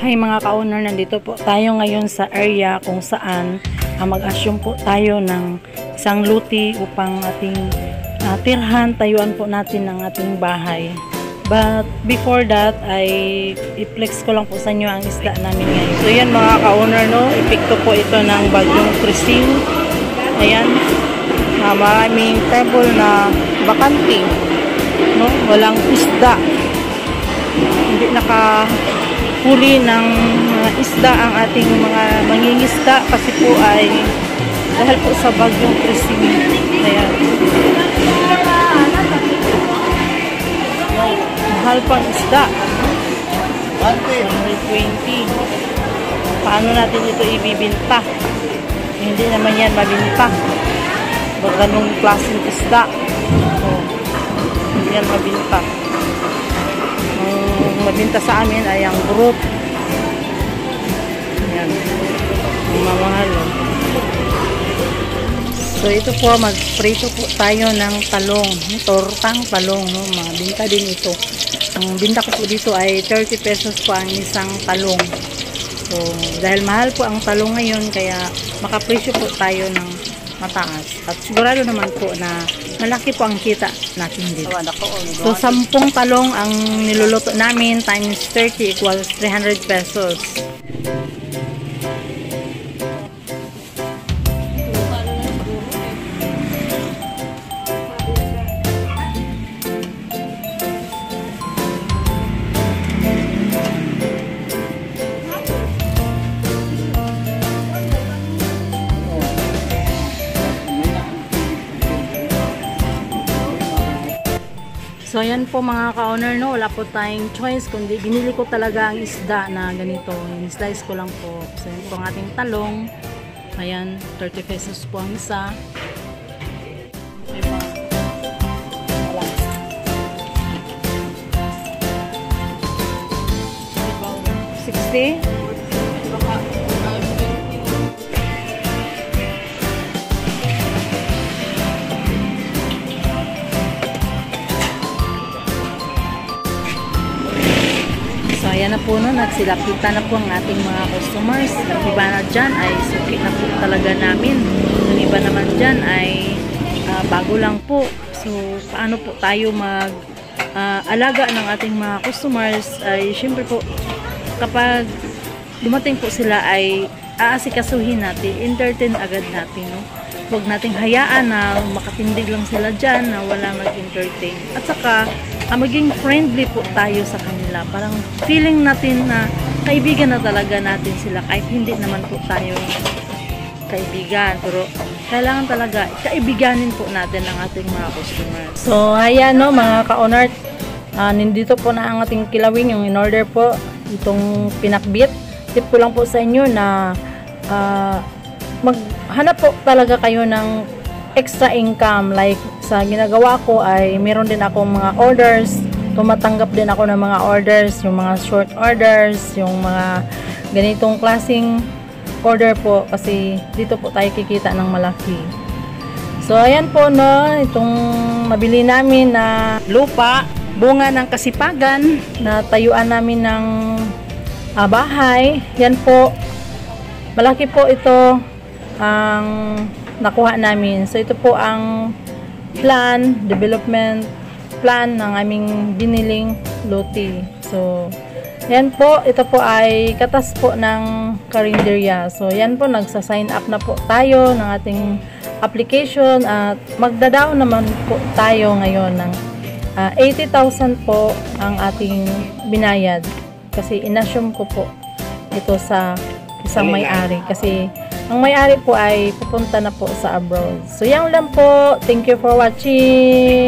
Hi mga ka-owner, nandito po tayo ngayon sa area kung saan mag-assume po tayo ng isang luti upang ating tirhan, tayuan po natin ng ating bahay. But before that ay i-flex ko lang po sa inyo ang isda namin ngayon. So yan mga ka-owner, no, epekto po ito ng bagyong Christine. Ayan, maraming table na bakante, no, walang isda, hindi nakahuli ng isda ang ating mga mangingisda kasi po ay dahil po sa bagyong Christine. Ayan, mahal pang isda, 120. Paano natin ito ibibinta? Hindi naman yan mabinta. Pag ganung klaseng isda, so, hindi yan mabinta. Ang mabinta sa amin ay ang brut. Yan, ang mamahal. So ito po, mag-prito po tayo ng talong, tortang talong, no? Mabinta din ito. Ang binta ko po dito ay 30 pesos po ang isang talong. So dahil mahal po ang talong ngayon, kaya makapresyo po tayo ng mataas. At sigurado naman po na malaki po ang kita natin dito. So 10 talong ang niluluto namin times 30 equals 300 pesos. So ayan po mga ka-owner, no, wala po tayong choice kundi binili ko talaga ang isda na ganito. Slice ko lang po. So ayan po ang ating talong. Ayan, 30 pesos po ang isa. 60. Ayan na po, no, nagsilakita na po ang ating mga customers. Ang iba na dyan ay suki na po talaga namin. Ang iba naman dyan ay bago lang po. So paano po tayo mag-alaga ng ating mga customers ay syempre po kapag dumating po sila ay aasikasuhin natin, entertain agad natin, no? Huwag nating hayaan na makatindig lang sila dyan na wala mag-entertain. At saka maging friendly po tayo sa kanila. Parang feeling natin na kaibigan na talaga natin sila kahit hindi naman po tayo kaibigan. Pero kailangan talaga kaibiganin po natin ang ating mga customers. So ayan, no, mga ka-owner, nandito po na ang ating kilawin, yung in-order po itong pinakbit. Tip ko lang po sa inyo na maghanap po talaga kayo ng extra income. Like sa ginagawa ko ay meron din akong mga orders, tumatanggap din ako ng mga orders, yung mga short orders, yung mga ganitong klaseng order po kasi dito po tayo kikita ng malaki. So ayan po, no, itong nabili namin na lupa, bunga ng kasipagan na tayuan namin ng bahay. Yan po, malaki po ito ang nakuha namin. So ito po ang development plan ng aming biniling luti. So yan po, ito po ay katas po ng karinderya. So yan po, nagsa-sign up na po tayo ng ating application at magda-down naman po tayo ngayon ng 80,000 po ang ating binayad kasi inassume ko po ito sa isang may-ari kasi ang may-ari po ay pupunta na po sa abroad. So yan lang po. Thank you for watching.